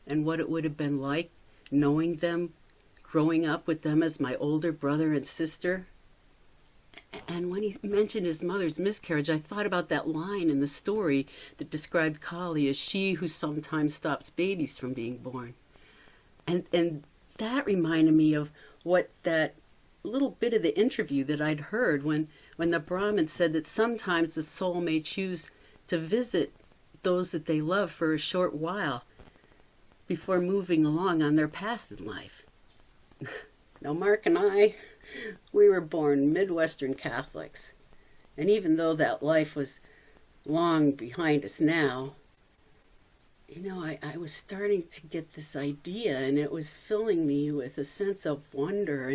and what it would have been like knowing them, growing up with them as my older brother and sister." And when he mentioned his mother's miscarriage, I thought about that line in the story that described Kali as she who sometimes stops babies from being born. And that reminded me of what that little bit of the interview that I'd heard when the Brahmin said that sometimes the soul may choose to visit those that they love for a short while before moving along on their path in life. Now, Mark and I, we were born Midwestern Catholics. And even though that life was long behind us now, you know, I was starting to get this idea, and it was filling me with a sense of wonder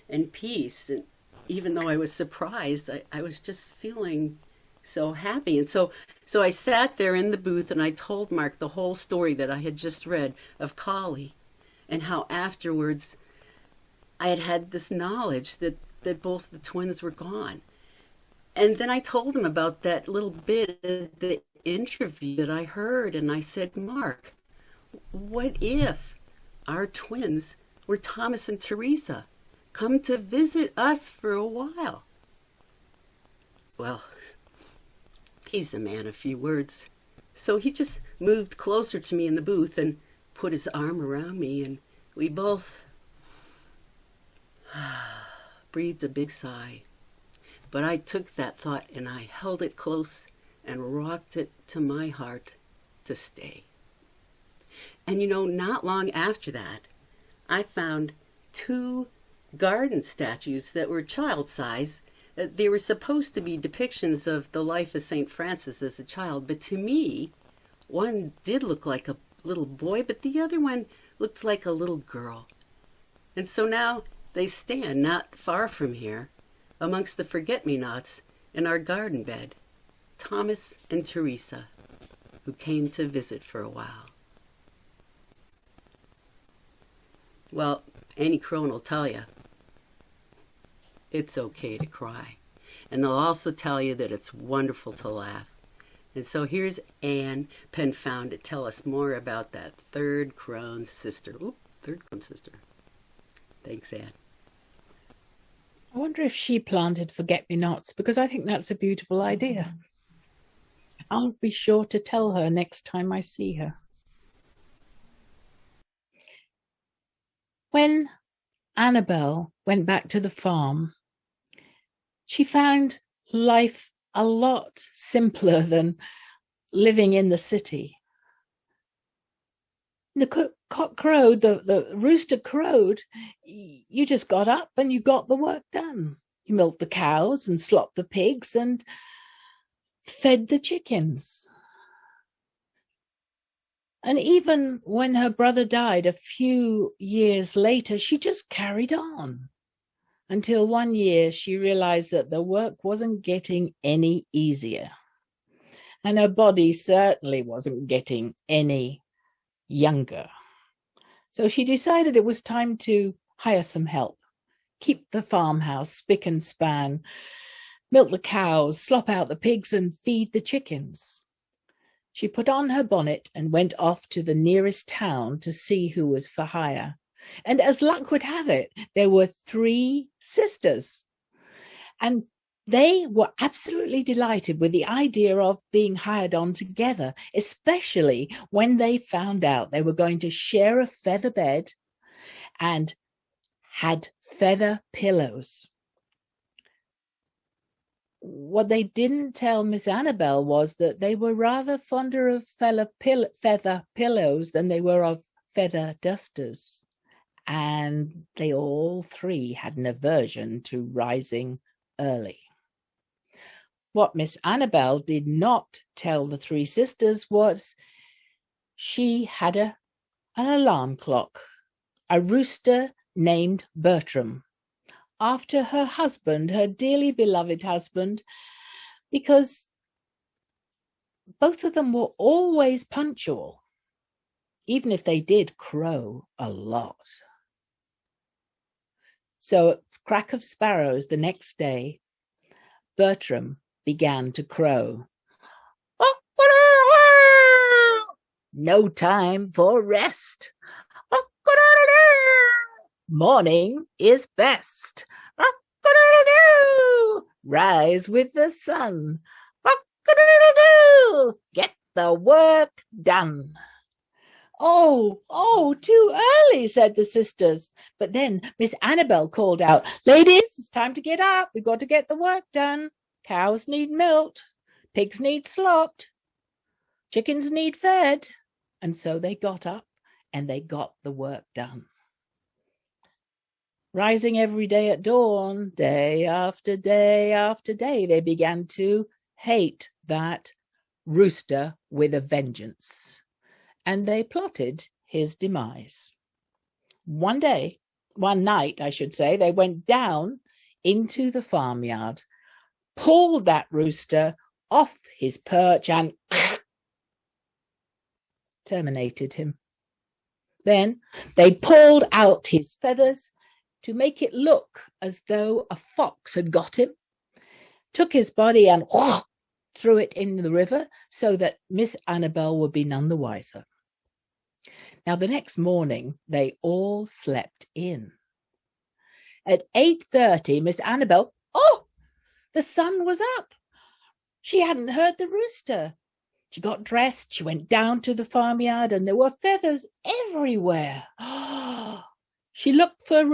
and peace. And even though I was surprised, I was just feeling so happy. And so I sat there in the booth and I told Mark the whole story that I had just read of Kali, and how afterwards I had had this knowledge that both the twins were gone. And then I told him about that little bit of the interview that I heard, and I said, "Mark, what if our twins were Thomas and Teresa, come to visit us for a while?" Well, he's a man of few words. So he just moved closer to me in the booth and put his arm around me, and we both breathed a big sigh. But I took that thought and I held it close and rocked it to my heart to stay. And you know, not long after that, I found 2 garden statues that were child-size. They were supposed to be depictions of the life of St. Francis as a child, but to me, one did look like a little boy, but the other one looked like a little girl. And so now they stand not far from here, amongst the forget-me-nots in our garden bed, Thomas and Teresa, who came to visit for a while. Well, any crone will tell you, it's okay to cry. And they'll also tell you that it's wonderful to laugh. And so here's Anne Penfound to tell us more about that third Crone sister. Third Crone sister. Thanks, Anne. I wonder if she planted forget-me-nots, because I think that's a beautiful idea. I'll be sure to tell her next time I see her. When Annabelle went back to the farm, she found life a lot simpler than living in the city. The cock crowed, the rooster crowed, you just got up and you got the work done. You milked the cows and slopped the pigs and fed the chickens. And even when her brother died a few years later, she just carried on until one year she realized that the work wasn't getting any easier. And her body certainly wasn't getting any younger. So she decided it was time to hire some help, keep the farmhouse spick and span, milk the cows, slop out the pigs, and feed the chickens. She put on her bonnet and went off to the nearest town to see who was for hire. And as luck would have it, there were 3 sisters. And they were absolutely delighted with the idea of being hired on together, especially when they found out they were going to share a feather bed and had feather pillows. What they didn't tell Miss Annabel was that they were rather fonder of feather pillows than they were of feather dusters. And they all 3 had an aversion to rising early. What Miss Annabel did not tell the 3 sisters was she had an alarm clock, a rooster named Bertram, after her husband, her dearly beloved husband, because both of them were always punctual, even if they did crow a lot. So at crack of sparrows the next day, Bertram began to crow. No time for rest. Morning is best. Rise with the sun. Get the work done. Oh, too early, said the sisters. But then Miss Annabel called out, ladies, it's time to get up. We've got to get the work done. Cows need milked. Pigs need slopped. Chickens need fed. And so they got up and they got the work done. Rising every day at dawn, day after day after day, they began to hate that rooster with a vengeance. And they plotted his demise. One night, I should say, they went down into the farmyard, pulled that rooster off his perch and terminated him. Then they pulled out his feathers to make it look as though a fox had got him, took his body and threw it in the river so that Miss Annabel would be none the wiser. Now, the next morning, they all slept in. At 8:30, Miss Annabel, the sun was up. She hadn't heard the rooster. She got dressed, she went down to the farmyard, and there were feathers everywhere. She looked for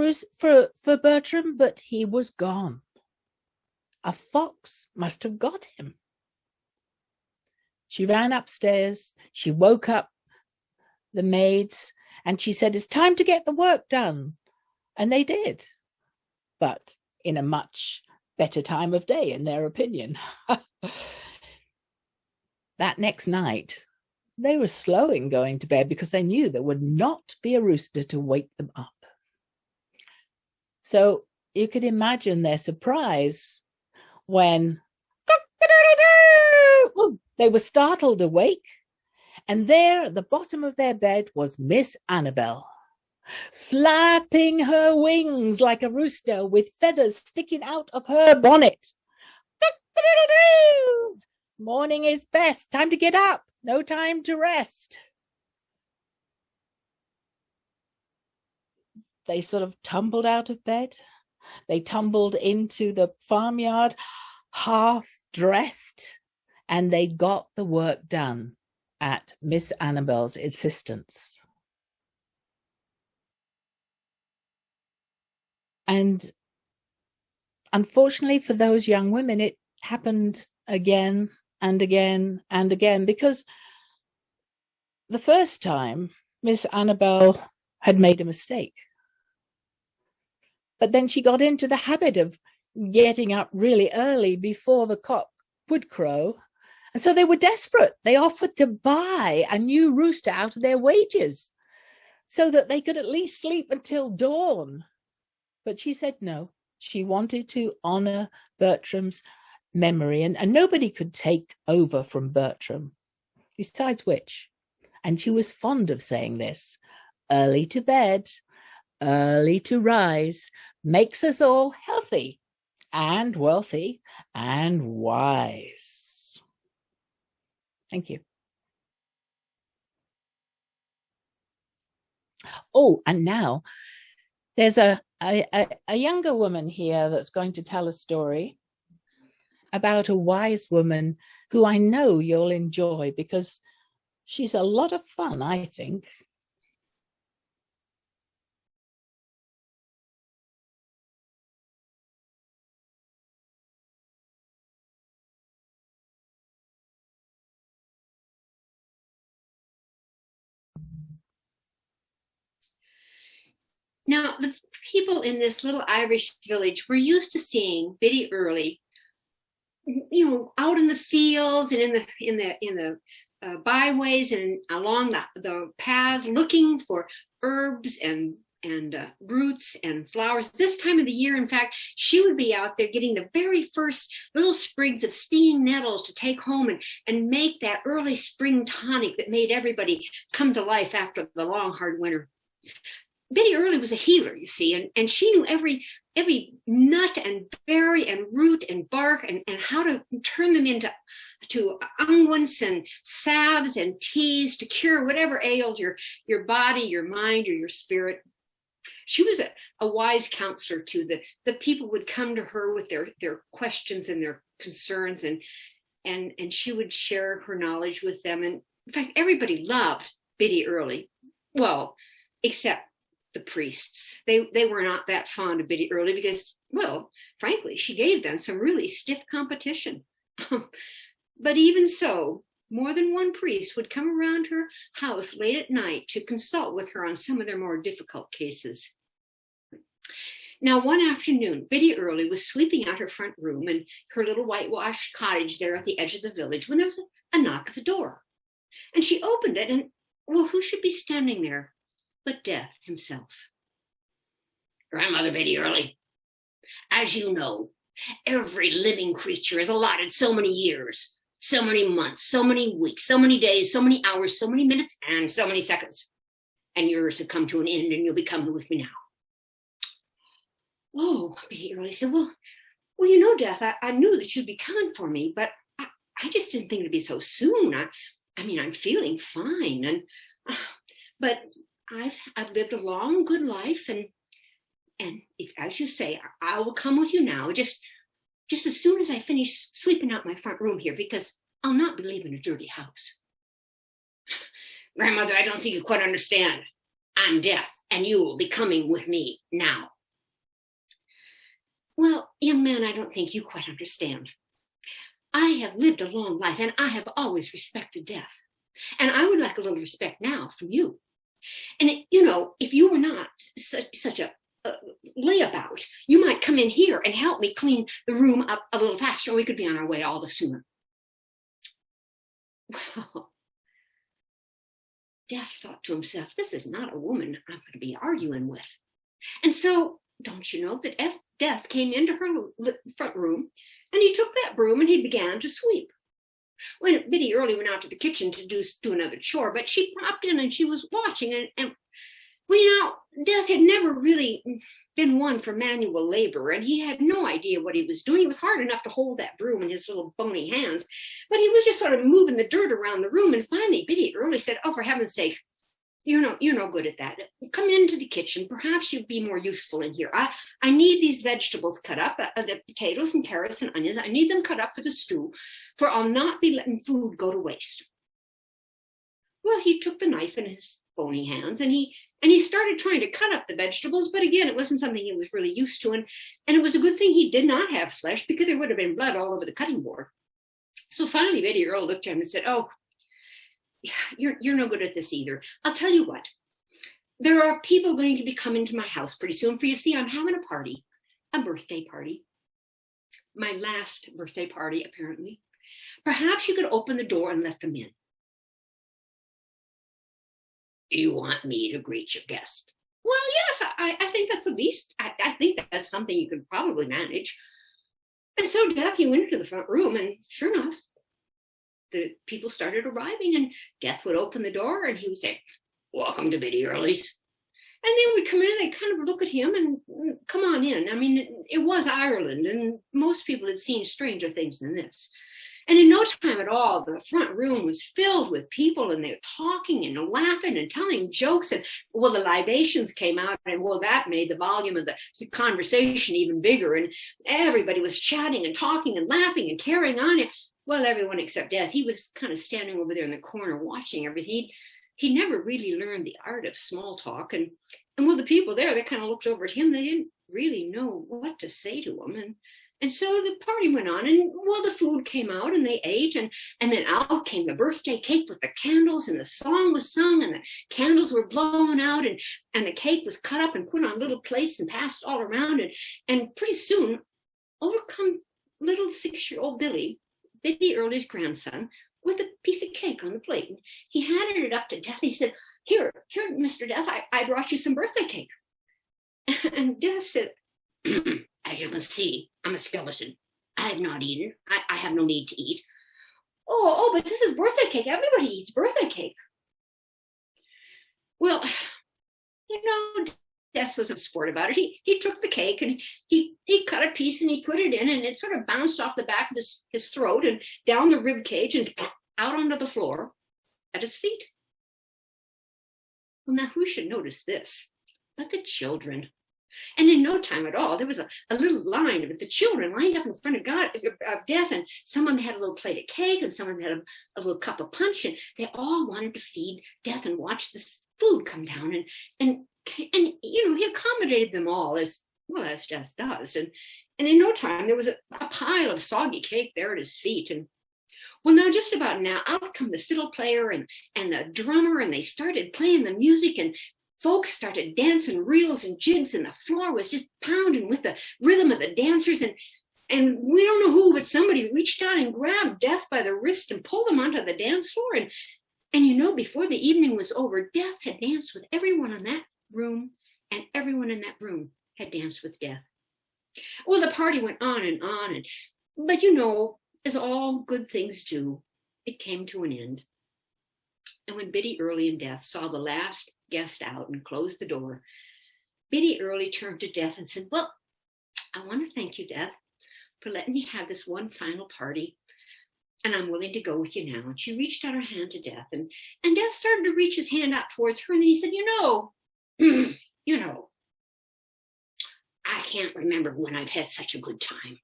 Bertram, but he was gone. A fox must have got him. She ran upstairs, she woke up the maids, and she said, it's time to get the work done. And they did, but in a much better time of day, in their opinion. That next night, they were slow in going to bed because they knew there would not be a rooster to wake them up. So you could imagine their surprise when they were startled awake. And there at the bottom of their bed was Miss Annabel, flapping her wings like a rooster with feathers sticking out of her bonnet. Morning is best. Time to get up. No time to rest. They sort of tumbled out of bed. They tumbled into the farmyard, half dressed, and they got the work done at Miss Annabel's insistence. And unfortunately for those young women, it happened again and again and again, because the first time Miss Annabel had made a mistake. But then she got into the habit of getting up really early before the cock would crow. And so they were desperate. They offered to buy a new rooster out of their wages so that they could at least sleep until dawn. But she said no. She wanted to honor Bertram's memory, and nobody could take over from Bertram. Besides which, and she was fond of saying this, early to bed, early to rise, makes us all healthy and wealthy and wise. Thank you. Oh, and now there's a younger woman here that's going to tell a story about a wise woman who I know you'll enjoy because she's a lot of fun, I think. Now, the people in this little Irish village were used to seeing Biddy Early, you know, out in the fields and in the byways and along the paths, looking for herbs and roots and flowers. This time of the year, in fact, she would be out there getting the very first little sprigs of stinging nettles to take home and make that early spring tonic that made everybody come to life after the long, hard winter. Biddy Early was a healer, you see, and she knew every nut and berry and root and bark and how to turn them into unguents and salves and teas to cure whatever ailed your body, your mind, or your spirit. She was a wise counselor too. The people would come to her with their questions and their concerns, and she would share her knowledge with them. And in fact, everybody loved Biddy Early. Well, except the priests. They were not that fond of Biddy Early because, well, frankly, she gave them some really stiff competition. But even so, more than one priest would come around her house late at night to consult with her on some of their more difficult cases. Now, one afternoon, Biddy Early was sweeping out her front room and her little whitewashed cottage there at the edge of the village when there was a knock at the door. And she opened it, and, well, who should be standing there but Death himself. Grandmother Biddy Early, as you know, every living creature is allotted so many years, so many months, so many weeks, so many days, so many hours, so many minutes, and so many seconds. And yours have come to an end, and you'll be coming with me now. Oh, Biddy Early said, well, you know, Death, I knew that you'd be coming for me, but I just didn't think it'd be so soon. I mean, I'm feeling fine, but I've lived a long, good life, and if, as you say, I will come with you now, just as soon as I finish sweeping out my front room here, because I'll not be leaving a dirty house. Grandmother, I don't think you quite understand. I'm Death, and you will be coming with me now. Well, young man, I don't think you quite understand. I have lived a long life, and I have always respected Death, and I would like a little respect now from you. And, you know, if you were not such a layabout, you might come in here and help me clean the room up a little faster, and we could be on our way all the sooner. Well, Death thought to himself, this is not a woman I'm going to be arguing with. And so, don't you know that Death came into her front room, and he took that broom and he began to sweep. When Biddy Early went out to the kitchen to do another chore, but she popped in and she was watching, and well, you know, Death had never really been one for manual labor, and he had no idea what he was doing. It was hard enough to hold that broom in his little bony hands, but he was just sort of moving the dirt around the room. And finally, Biddy Early said, oh, for heaven's sake, you're no good at that. Come into the kitchen. Perhaps you'd be more useful in here. I need these vegetables cut up, the potatoes and carrots and onions. I need them cut up for the stew, for I'll not be letting food go to waste. Well, he took the knife in his bony hands, and he started trying to cut up the vegetables, but again, it wasn't something he was really used to, and it was a good thing he did not have flesh, because there would have been blood all over the cutting board. So finally, Biddy Early looked at him and said, oh, you're no good at this either. I'll tell you what, there are people going to be coming to my house pretty soon, for you see, I'm having a party, a birthday party. My last birthday party, apparently. Perhaps you could open the door and let them in. You want me to greet your guest? Well, yes, I think that's at least, I think that's something you could probably manage. And so Death, he went into the front room, and sure enough, the people started arriving, and Death would open the door and he would say, welcome to Biddy Early's. And they would come in and they kind of look at him and come on in. I mean, it was Ireland, and most people had seen stranger things than this. And in no time at all, the front room was filled with people, and they were talking and laughing and telling jokes. And well, the libations came out, and well, that made the volume of the conversation even bigger. And everybody was chatting and talking and laughing and carrying on. And well, everyone except Death, he was kind of standing over there in the corner watching everything. He never really learned the art of small talk. And well, the people there, they kind of looked over at him. They didn't really know what to say to him. And so the party went on, and well, the food came out and they ate, and then out came the birthday cake with the candles, and the song was sung, and the candles were blown out, and the cake was cut up and put on little plates and passed all around. And pretty soon, over come little 6-year-old Billy, Biddy Early's grandson, with a piece of cake on the plate. And he handed it up to Death. He said, here, Mr. Death, I brought you some birthday cake. And Death said, as you can see, I'm a skeleton. I have not eaten. I have no need to eat. Oh, but this is birthday cake. Everybody eats birthday cake. Well, Death was a sport about it. He took the cake and he cut a piece and he put it in, and it sort of bounced off the back of his throat and down the rib cage and out onto the floor at his feet. Well, now who should notice this but the children? And in no time at all, there was a little line of the children lined up in front of Death, and some of them had a little plate of cake, and some of them had a little cup of punch, and they all wanted to feed Death and watch this food come down. And he accommodated them all as well as Death does. And in no time, there was a pile of soggy cake there at his feet. And well, now just about now, out come the fiddle player and the drummer, and they started playing the music, and folks started dancing reels and jigs, and the floor was just pounding with the rhythm of the dancers. And we don't know who, but somebody reached out and grabbed Death by the wrist and pulled him onto the dance floor. And before the evening was over, Death had danced with everyone in that room, and everyone in that room had danced with Death. Well, the party went on and on, but as all good things do, it came to an end. And when Biddy Early and Death saw the last guest out and closed the door, Biddy Early turned to Death and said, well, I want to thank you, Death, for letting me have this one final party, and I'm willing to go with you now. And she reached out her hand to Death, and Death started to reach his hand out towards her, and then he said, I can't remember when I've had such a good time.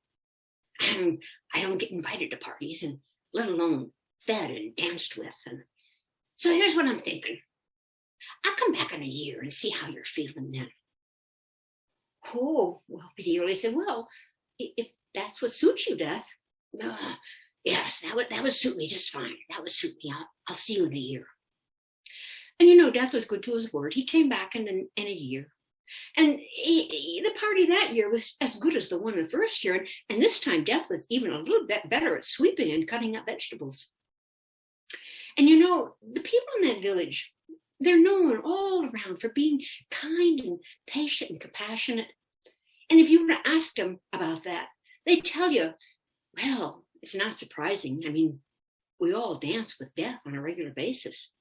I don't get invited to parties, and let alone fed and danced with. And so here's what I'm thinking. I'll come back in a year and see how you're feeling then. Oh, well, Biddy Early said, well, if that's what suits you, Death. Yes, that would suit me just fine. That would suit me. I'll see you in a year. And Death was good to his word. He came back in a year. And the party that year was as good as the one in the first year. And this time Death was even a little bit better at sweeping and cutting up vegetables. And the people in that village, they're known all around for being kind and patient and compassionate. And if you were to ask them about that, they'd tell you, well, it's not surprising. I mean, we all dance with Death on a regular basis.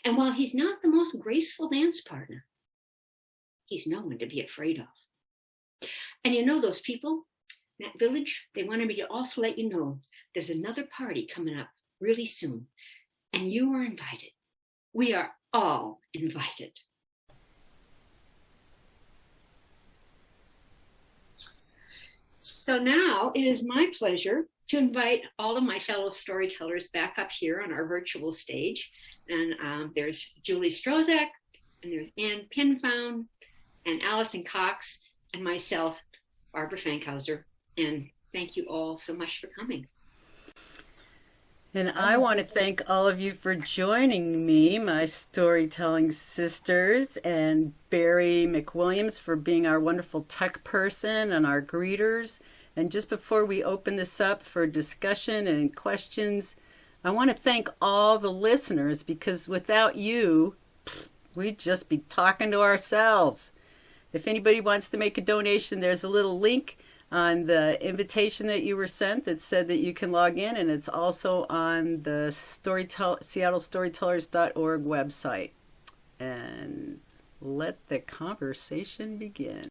And while he's not the most graceful dance partner, he's no one to be afraid of. And those people in that village, they wanted me to also let you know there's another party coming up really soon, and you are invited. We are all invited. So now it is my pleasure to invite all of my fellow storytellers back up here on our virtual stage. And there's Julie Strozyk, and there's Ann Penfound, and Allison Cox, and myself, Barbara Fankhauser. And thank you all so much for coming. And I want to thank all of you for joining me, my storytelling sisters, and Barry McWilliams for being our wonderful tech person and our greeters. And just before we open this up for discussion and questions, I want to thank all the listeners, because without you, we'd just be talking to ourselves. If anybody wants to make a donation, there's a little link on the invitation that you were sent that said that you can log in, and it's also on the Seattle Storytellers.org website. and let the conversation begin.